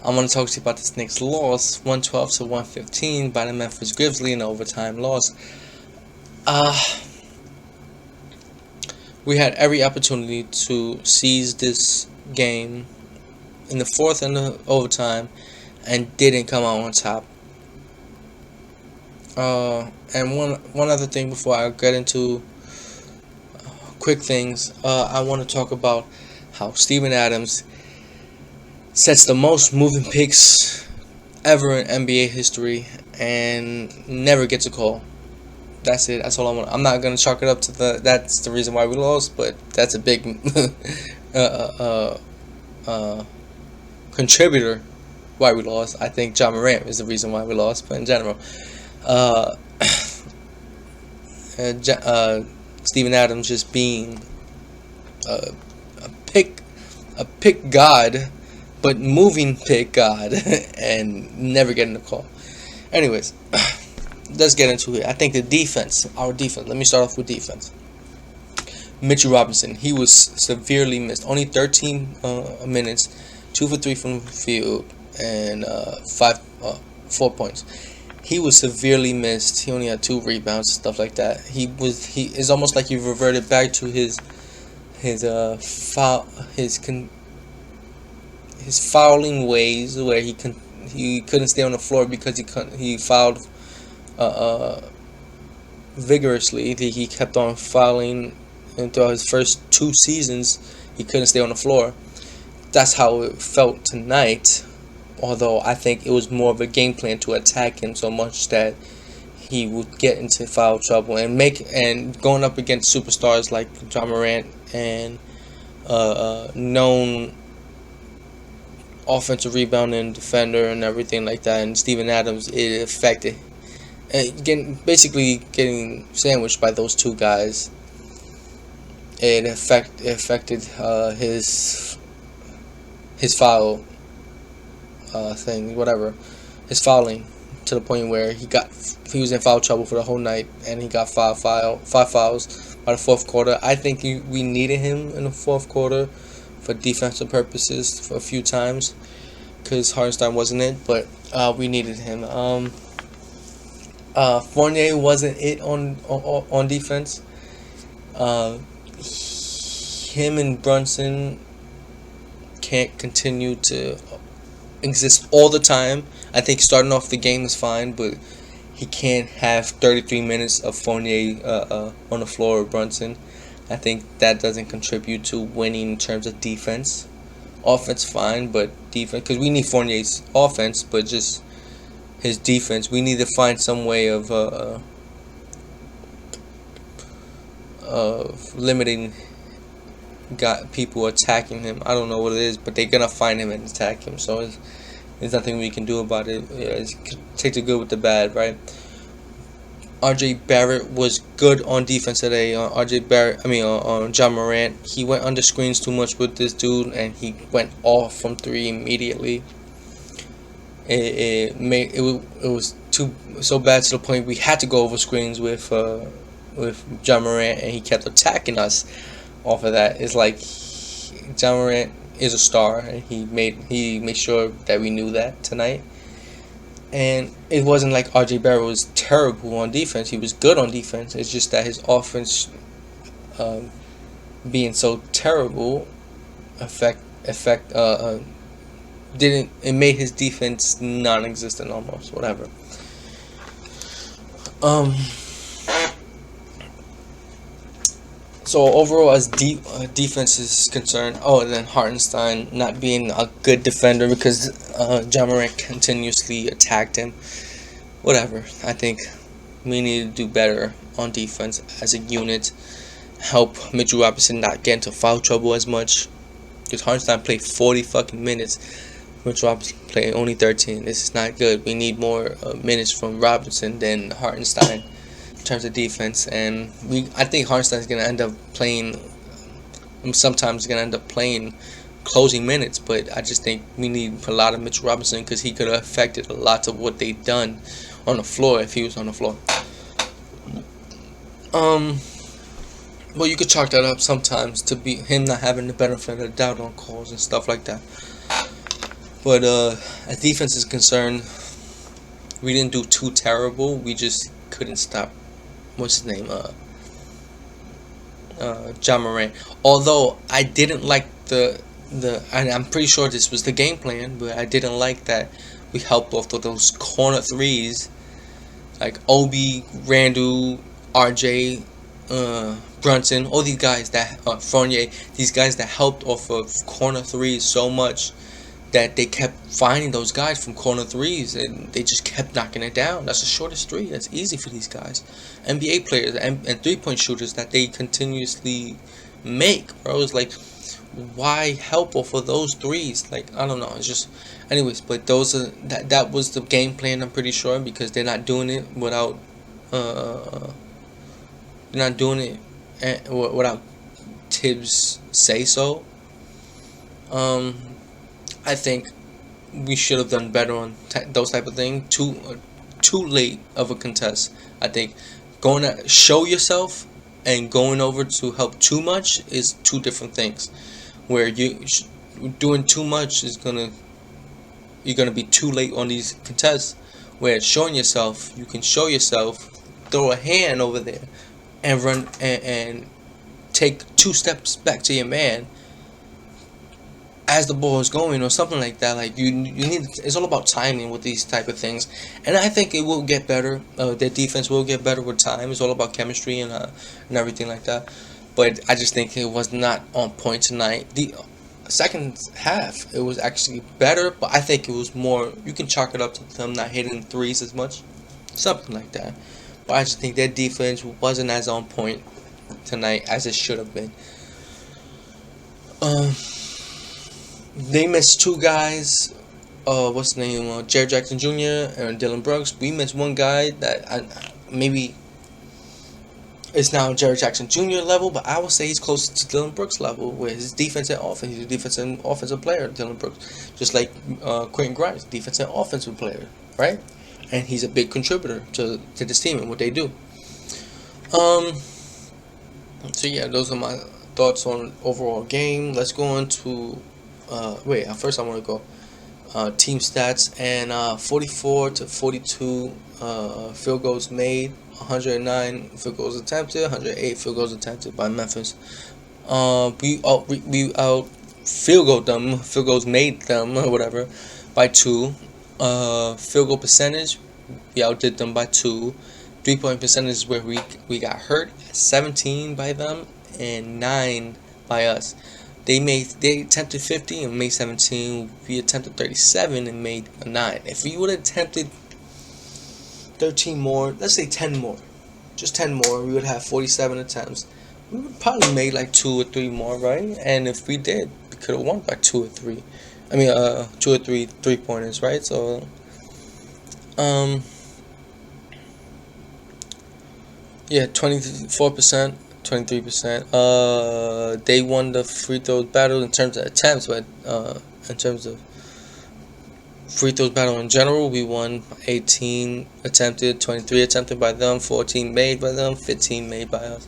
I want to talk to you about this Knicks loss, 112 to 115 by the Memphis Grizzlies in overtime loss. Uh, we had every opportunity to seize this game in the fourth and the overtime and didn't come out on top. And one other thing before I get into quick things, I want to talk about how Steven Adams sets the most moving picks ever in NBA history and never gets a call. That's it. That's all I want. I'm not gonna chalk it up to that's the reason why we lost, but that's a big contributor why we lost. I think John Morant is the reason why we lost, but in general, uh, Steven Adams just being a, a pick a pick god, but moving pick god, and never getting a call. Anyways, let's get into it. I think our defense. Let me start off with defense. Mitchell Robinson, he was severely missed. Only 13 minutes, 2 for 3 from the field, and 4 points. He was severely missed. He only had 2 rebounds, stuff like that. He is almost like he reverted back to his fouling ways, where he couldn't stay on the floor because he fouled vigorously. He kept on fouling, and throughout his first 2 seasons, he couldn't stay on the floor. That's how it felt tonight. Although I think it was more of a game plan to attack him so much that he would get into foul trouble and going up against superstars like John Morant and known offensive rebounding defender and everything like that, and Steven Adams, it affected getting sandwiched by those 2 guys. It affected his foul thing, whatever, his fouling, to the point where he was in foul trouble for the whole night, and he got 5 fouls by the fourth quarter. I think we needed him in the fourth quarter for defensive purposes for a few times, because Hartenstein wasn't it, but we needed him. Fournier wasn't it on defense. Him and Brunson can't continue to exist all the time. I think starting off the game is fine, but he can't have 33 minutes of Fournier on the floor with Brunson. I think that doesn't contribute to winning in terms of defense. Offense, fine, but defense, because we need Fournier's offense, but just his defense, we need to find some way of limiting people attacking him. I don't know what it is, but they're gonna find him and attack him. So there's nothing we can do about it. Take the good with the bad, right? R.J. Barrett was good on defense today. On John Morant, he went under screens too much with this dude, and he went off from 3 immediately. It was so bad to the point we had to go over screens with John Morant, and he kept attacking us off of that. It's like John Morant is a star, and he made sure that we knew that tonight. And it wasn't like R.J. Barrett was terrible on defense. He was good on defense. It's just that his offense being so terrible it made his defense non-existent almost. Whatever. So overall, as defense is concerned, and then Hartenstein not being a good defender because John Morant continuously attacked him. Whatever. I think we need to do better on defense as a unit. Help Mitchell Robinson not get into foul trouble as much. Because Hartenstein played 40 fucking minutes. Mitchell Robinson played only 13. This is not good. We need more minutes from Robinson than Hartenstein in terms of defense, and I think Hartenstein is going to end up playing. Sometimes going to end up playing closing minutes, but I just think we need a lot of Mitchell Robinson because he could have affected a lot of what they've done on the floor if he was on the floor. Well, you could chalk that up sometimes to be him not having the benefit of the doubt on calls and stuff like that. But as defense is concerned, we didn't do too terrible. We just couldn't stop. What's his name? John Morant. Although I didn't like and I'm pretty sure this was the game plan, but I didn't like that we helped off of those corner threes, like Obi, Randall, RJ, Brunson, all these guys that Fournier, these guys that helped off of corner threes so much that they kept finding those guys from corner threes and they just kept knocking it down. That's the shortest three. That's easy for these guys. NBA players and 3-point shooters that they continuously make, bro. It's like, why help off of those threes? Like, I don't know. It's just, anyways. But that was the game plan. I'm pretty sure, because they're not doing it without without Tibbs say so. I think we should have done better on those type of things. Too late of a contest. I think going to show yourself and going over to help too much is two different things. Where doing too much you're gonna be too late on these contests. Where showing yourself, you can show yourself, throw a hand over there, and run and take 2 steps back to your man as the ball is going, or something like that. Like you need. It's all about timing with these type of things, and I think it will get better. Their defense will get better with time. It's all about chemistry and everything like that. But I just think it was not on point tonight. The second half, it was actually better, but I think it was more. You can chalk it up to them not hitting threes as much, something like that. But I just think their defense wasn't as on point tonight as it should have been. They missed 2 guys. What's the name? Jared Jackson Jr. and Dylan Brooks. We missed one guy that maybe it's now Jared Jackson Jr. level, but I would say he's closer to Dylan Brooks level with his defense and offense. He's a defensive and offensive player, Dylan Brooks, just like Quentin Grimes, defensive and offensive player, right? And he's a big contributor to this team and what they do. So yeah, those are my thoughts on overall game. Let's go on to first I want to go team stats, and 44-42 field goals made, 109 field goals attempted, 108 field goals attempted by Memphis. We out field goals made them, or whatever, by 2. Field goal percentage, we outdid them by 2. 3-point percentage is where we got hurt, 17 by them and 9 by us. They attempted 50 and made 17. We attempted 37 and made 9. If we would have attempted 13 more, let's say 10 more, just 10 more, we would have 47 attempts. We would probably made like 2 or 3 more, right? And if we did, we could have won by 2 or 3. 2 or 3 3-pointers, right? So, yeah, 24%. 23%. They won the free throws battle in terms of attempts, but in terms of free throws battle in general, we won 18 attempted, 23 attempted by them, 14 made by them, 15 made by us,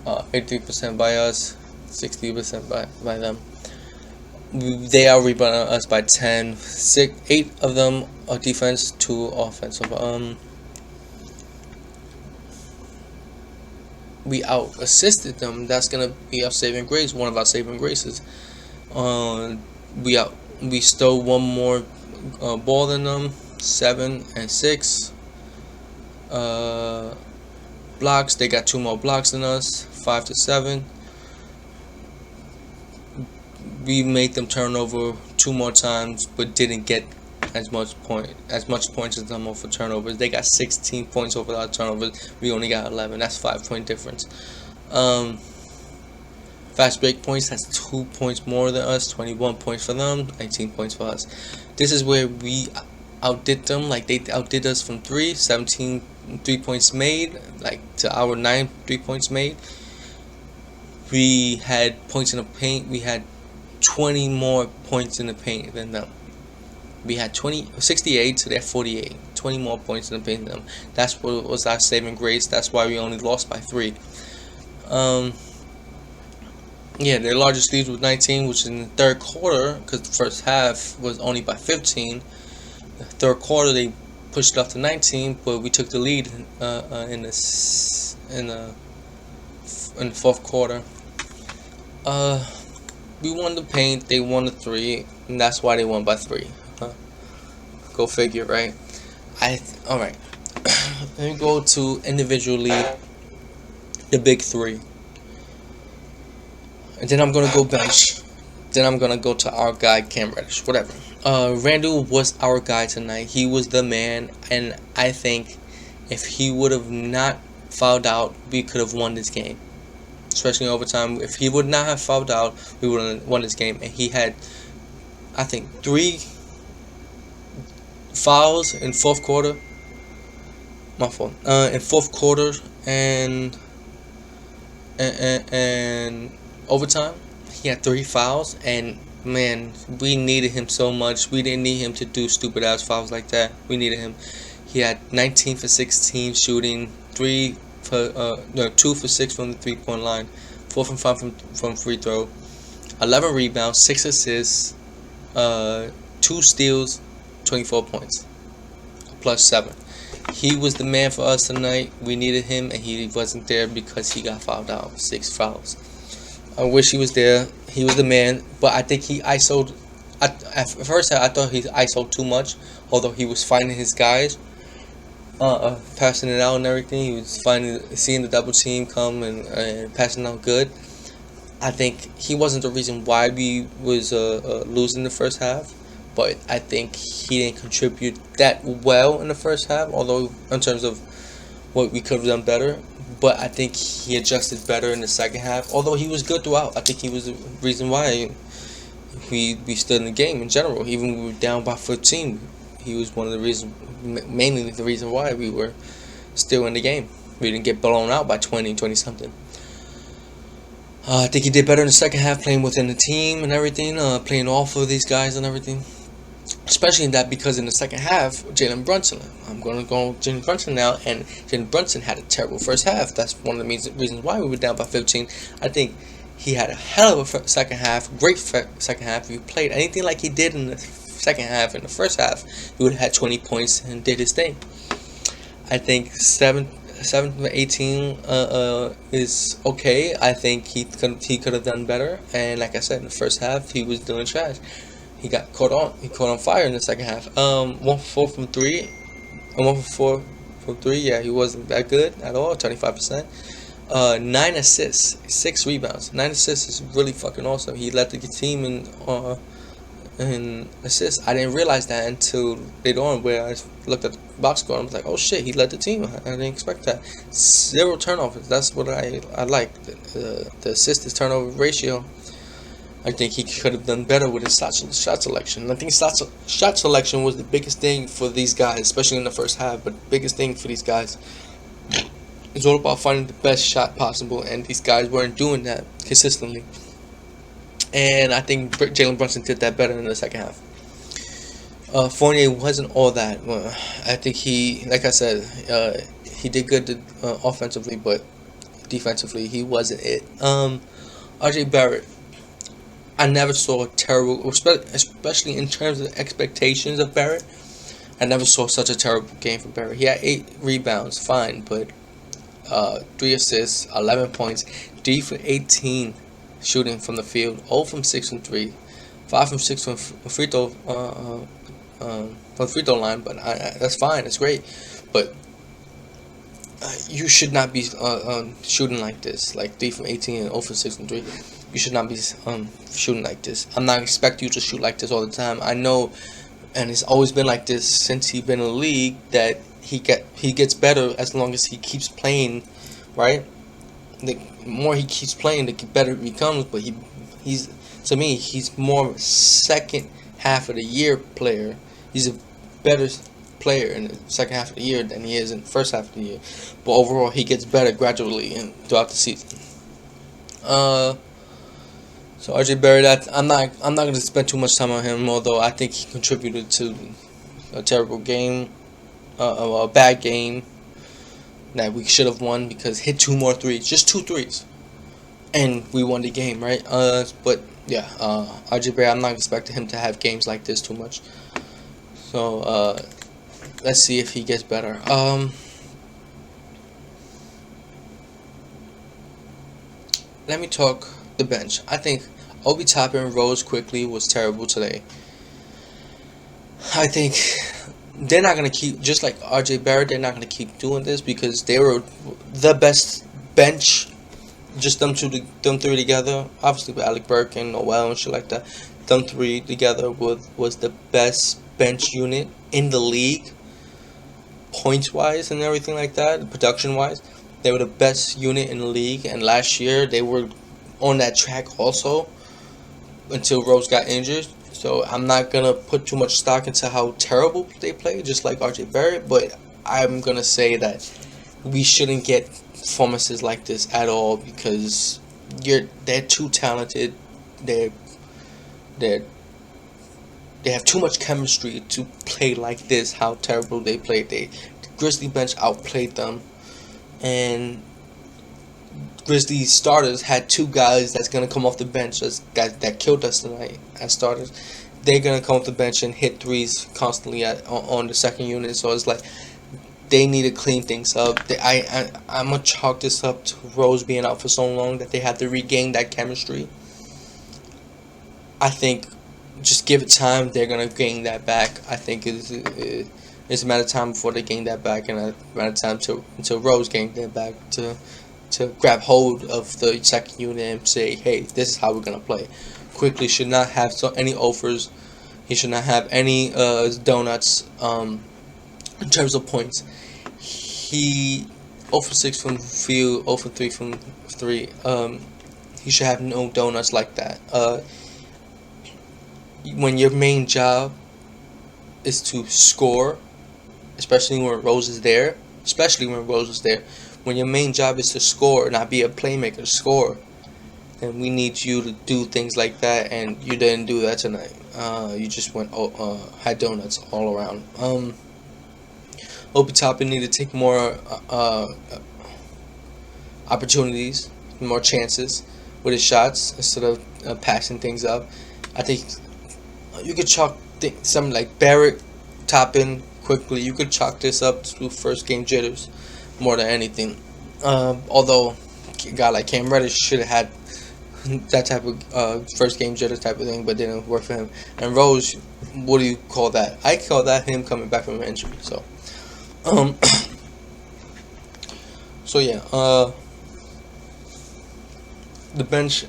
83% by us, 60% by them. They out rebounded us by 10. 8 of them are defense, 2 offensive. We out assisted them. That's gonna be our saving grace. One of our saving graces. We stole one more ball than them. 7 and 6 blocks. They got 2 more blocks than us. 5 to 7. We made them turn over 2 more times, but didn't get as much points as them off of turnovers. They got 16 points over our turnovers. We only got 11. That's 5-point difference. Fast break points, that's 2 points more than us. 21 points for them, 19 points for us. This is where we outdid them. Like, they outdid us from 3. 17 3-points made, like, to our 9 3-points made. We had points in the paint. We had 20 more points in the paint than them. We had 68 to their 48. 20 more points in the paint than them. That's what was our saving grace. That's why we only lost by 3. Yeah, their largest lead was 19, which in the third quarter, because the first half was only by 15. The third quarter they pushed it up to 19, but we took the lead in the fourth quarter. Uh, we won the paint, they won the three, and that's why they won by three. Huh? Go figure, right? All right. Let me go to individually the big three, and then I'm gonna go bench. Then I'm gonna go to our guy Cam Reddish, whatever. Randall was our guy tonight. He was the man, and I think if he would have not fouled out, we could have won this game, especially in overtime. If he would not have fouled out, we would have won this game. And he had, I think, 3 fouls in fourth quarter. My fault. In fourth quarter and and overtime, he had 3 fouls, and man, we needed him so much. We didn't need him to do stupid ass fouls like that. We needed him. He had 19 for 16 shooting, 2 for 6 from the 3-point line, 4 from 5 from free throw, 11 rebounds, 6 assists, 2 steals, 24 points, plus 7. He was the man for us tonight. We needed him, and he wasn't there because he got fouled out. 6 fouls. I wish he was there. He was the man, but I think he ISO'd. At first, I thought he ISO'd too much, although he was finding his guys, passing it out and everything. He was seeing the double team come and passing out good. I think he wasn't the reason why we was losing the first half, but I think he didn't contribute that well in the first half, although in terms of what we could have done better. But I think he adjusted better in the second half, although he was good throughout. I think he was the reason why we stood in the game in general. Even when we were down by 15, he was one of the reasons, mainly the reason why we were still in the game. We didn't get blown out by 20 something. I think he did better in the second half, playing within the team and everything, playing off of these guys and everything. Especially in that, because in the second half, Jalen Brunson. I'm going to go with Jalen Brunson now, and Jalen Brunson had a terrible first half. That's one of the reasons why we were down by 15. I think he had a hell of a second half, great second half. If he played anything like he did in the second half, in the first half, he would have had 20 points and did his thing. I think 7 for 18 is okay. I think he could have done better. And like I said, in the first half, he was doing trash. He got caught on fire in the second half. 1 for 4 from 3, and 1 for 4 from 3. Yeah, he wasn't that good at all. 25%. 9 assists, 6 rebounds. 9 assists is really fucking awesome. He led the team in assists. I didn't realize that until later on, where I looked at the box score and I was like, oh shit, he led the team. I didn't expect that. 0 turnovers. That's what I like. The assist to turnover ratio. I think he could have done better with his shot selection. I think shot selection was the biggest thing for these guys, especially in the first half. But the biggest thing for these guys is all about finding the best shot possible, and these guys weren't doing that consistently. And I think Jalen Brunson did that better in the second half. Fournier wasn't all that. I think he, like I said, he did good offensively, but defensively he wasn't it. RJ Barrett. I never saw a terrible, especially in terms of expectations of Barrett. I never saw such a terrible game from Barrett. He had 8 rebounds, fine, but 3 assists, 11 points, 3 for 18 shooting from the field, 0 from 6 from 3, 5 from 6 from free throw from the free throw line. But that's fine, it's great. But you should not be shooting like this, like 3 from 18 and 0 from 6 from 3. You should not be shooting like this. I'm not expecting you to shoot like this all the time. I know, and it's always been like this since he's been in the league, that he gets better as long as he keeps playing, right? The more he keeps playing, the better he becomes. But he's to me, he's more second half of the year player. He's a better player in the second half of the year than he is in the first half of the year. But overall, he gets better gradually and throughout the season. So RJ Barrett, I'm not going to spend too much time on him, although I think he contributed to a terrible game, a bad game that we should have won, because hit 2 more threes, just 2 threes. and we won the game, right? But yeah, RJ Barrett, I'm not expecting him to have games like this too much. So let's see if he gets better. Let me talk the bench. I think Obi Toppin, Rose quickly was terrible today. I think they're not gonna keep, just like RJ Barrett. They're not gonna keep doing this because they were the best bench. Just them three together. Obviously with Alec Burke and Noel and shit like that. Them three together was the best bench unit in the league, points wise and everything like that, production wise. They were the best unit in the league, and last year they were on that track also until Rose got injured. So I'm not gonna put too much stock into how terrible they play, just like RJ Barrett. But I'm gonna say that we shouldn't get performances like this at all because they're too talented. They're they they have too much chemistry to play like this. How terrible they played. The Grizzly bench outplayed them, and Grizzly starters had two guys that's gonna come off the bench. That's guys that killed us tonight as starters. They're gonna come off the bench and hit threes constantly on the second unit. So it's like they need to clean things up. I'm gonna chalk this up to Rose being out for so long that they have to regain that chemistry. I think just give it time. They're gonna gain that back. I think it's a matter of time before they gain that back, and a matter of time until Rose gains that back to grab hold of the second unit and say, hey, this is how we're gonna play. Quickly should not have any offers. He should not have any donuts in terms of points. He 0 for 6 from field, 0 for 3 from 3. He should have no donuts like that. When your main job is to score, especially when Rose is there, when your main job is to score, not be a playmaker, score, then we need you to do things like that, and you didn't do that tonight. You just went had donuts all around. Obi Toppin need to take more opportunities, more chances with his shots instead of passing things up. I think you could chalk something like Barrett, Toppin, quickly. You could chalk this up to first game jitters more than anything. Although a guy like Cam Reddish should have had that type of first game jitters type of thing, but didn't work for him. And Rose, what do you call that? I call that him coming back from an injury. So, so yeah, the bench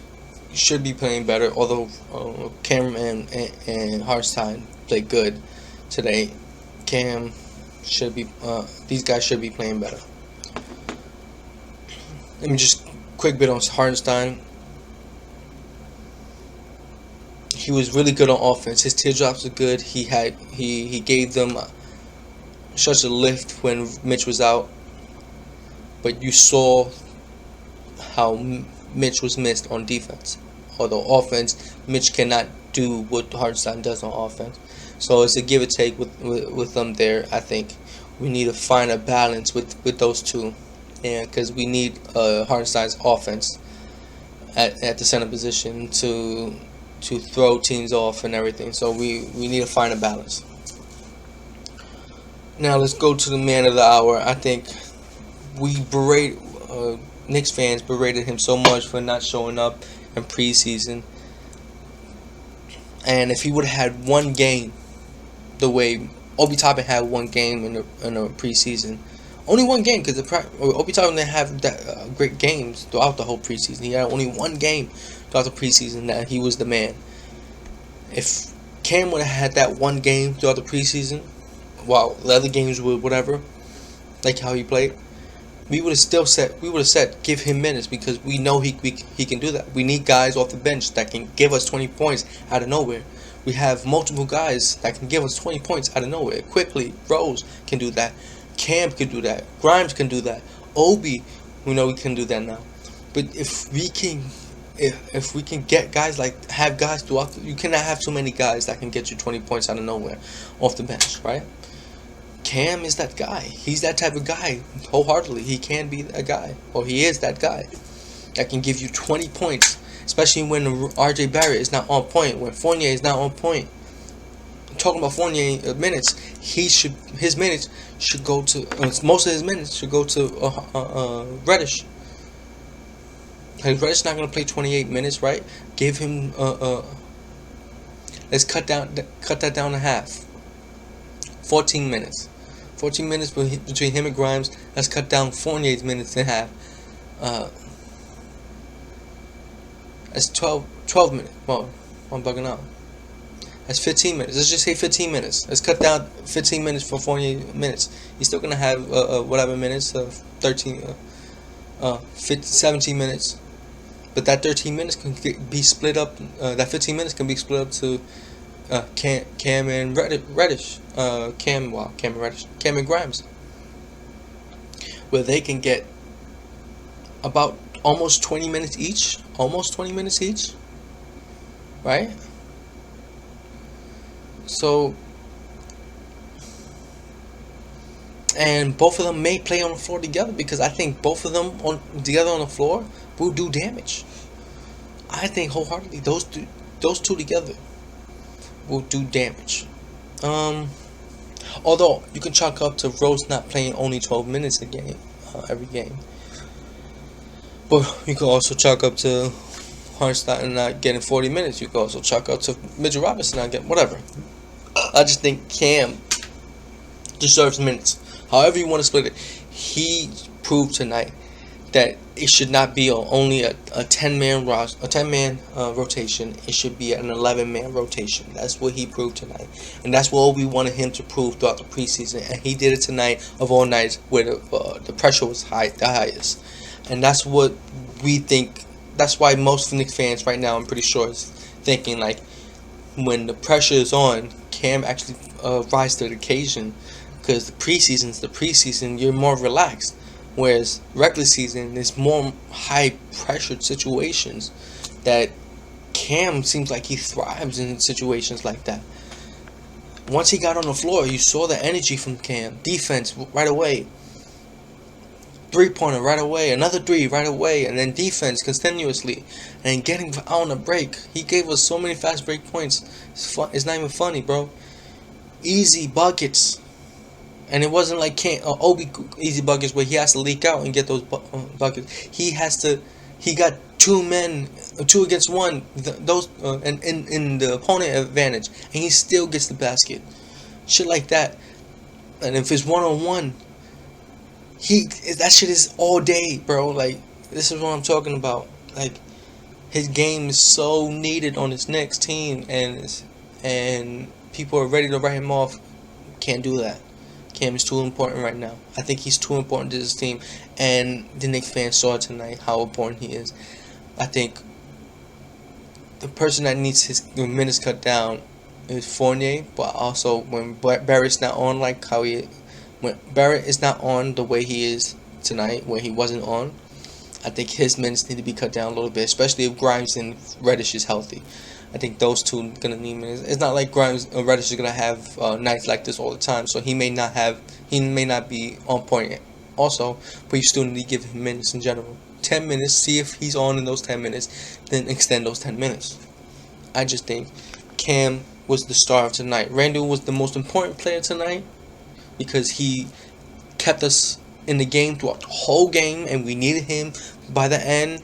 should be playing better. Although Cam and Hartenstein played good today, Cam should be. These guys should be playing better. Let me just quick bit on Hartenstein. He was really good on offense. His teardrops are good. He gave them such a lift when Mitch was out. But you saw how Mitch was missed on defense. Although offense, Mitch cannot do what Hartenstein does on offense. So it's a give and take with them there. I think we need to find a balance with those two. And because we need Hartenstein's offense at the center position to throw teams off and everything. So we need to find a balance. Now let's go to the man of the hour. I think we Knicks fans berated him so much for not showing up in preseason. And if he would have had one game, the way Obi Toppin had one game in the preseason, only one game, because Obi Toppin didn't have that great games throughout the whole preseason. He had only one game throughout the preseason that he was the man. If Cam would have had that one game throughout the preseason, while the other games were whatever, like how he played, we would have still said give him minutes, because we know he can do that. We need guys off the bench that can give us 20 points out of nowhere. We have multiple guys that can give us 20 points out of nowhere. Quickly, Rose can do that. Cam can do that. Grimes can do that. Obi, we know we can do that now. But if we can get guys have guys throughout, you cannot have too many guys that can get you 20 points out of nowhere off the bench, right? Cam is that guy. He's that type of guy wholeheartedly. He can be a guy, or he is that guy. that can give you 20 points, especially when RJ Barrett is not on point, when Fournier is not on point. I'm talking about Fournier minutes. His minutes should go to most of his minutes should go to Reddish. Like, Reddish not gonna play 28 minutes, right? Give him let's cut that down to half. 14 minutes. 14 minutes between him and Grimes. Let's cut down Fournier's minutes in half. That's 12 minutes. Well, I'm bugging out. That's 15 minutes. Let's just say 15 minutes. Let's cut down 15 minutes for 48 minutes. He's still gonna have whatever minutes, 17 minutes. But that 13 minutes can be split up. That 15 minutes can be split up to Cam and Reddish. Cam and Reddish. Cam and Grimes, where they can get about almost 20 minutes each. Almost 20 minutes each. Right? So, and both of them may play on the floor together, because I think both of them together on the floor will do damage. I think wholeheartedly those two together will do damage. Although you can chalk up to Rose not playing only 12 minutes a game, every game. But you can also chalk up to Hartenstein not getting 40 minutes. You can also chalk up to Mitchell Robinson not getting whatever. I just think Cam deserves minutes. However you want to split it, he proved tonight that it should not be only a 10-man rotation. It should be an 11-man rotation. That's what he proved tonight, and that's what we wanted him to prove throughout the preseason. And he did it tonight of all nights, where the pressure was the highest, and that's what we think. That's why most Knicks fans right now, I'm pretty sure, is thinking like, when the pressure is on, Cam actually rise to the occasion, because the preseason, you're more relaxed. Whereas regular season is more high pressured situations that Cam seems like he thrives in situations like that. Once he got on the floor, you saw the energy from Cam. Defense right away. 3-pointer right away. Another 3 right away. And then defense continuously. And getting out on a break. He gave us so many fast break points. It's not even funny, bro. Easy buckets. And it wasn't like Obi easy buckets where he has to leak out and get those buckets. He got 2 against 1, and in the opponent advantage, and he still gets the basket. Shit like that. And if it's 1-on-1, that shit is all day, bro. Like, this is what I'm talking about. Like, his game is so needed on his next team, and people are ready to write him off. Can't do that. Cam is too important right now. I think he's too important to this team, and the Knicks fans saw tonight how important he is. I think the person that needs his minutes cut down is Fournier, but also when Barrett's not on, when Barrett is not on the way he is tonight, when he wasn't on, I think his minutes need to be cut down a little bit, especially if Grimes and Reddish is healthy. I think those two are gonna need minutes. It's not like Grimes or Reddish is gonna have nights like this all the time, so he may not be on point also, but you still need to give him minutes in general. 10 minutes, see if he's on in those 10 minutes, then extend those 10 minutes. I just think Cam was the star of tonight. Randall was the most important player tonight because he kept us in the game throughout the whole game, and we needed him by the end.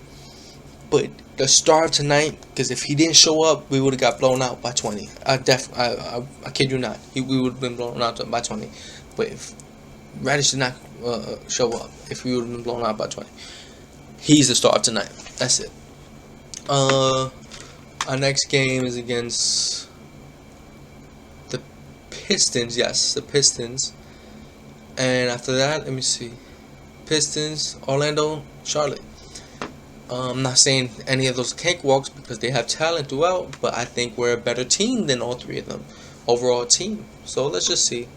But the star of tonight, because if he didn't show up, we would have got blown out by 20. I kid you not, we would have been blown out by 20. But if Reddish did not show up, if we would have been blown out by 20, he's the star of tonight. That's it. Our next game is against the Pistons. Yes, the Pistons. And after that, let me see. Pistons, Orlando, Charlotte. I'm not saying any of those cakewalks because they have talent throughout, but I think we're a better team than all 3 of them. Overall team. So let's just see.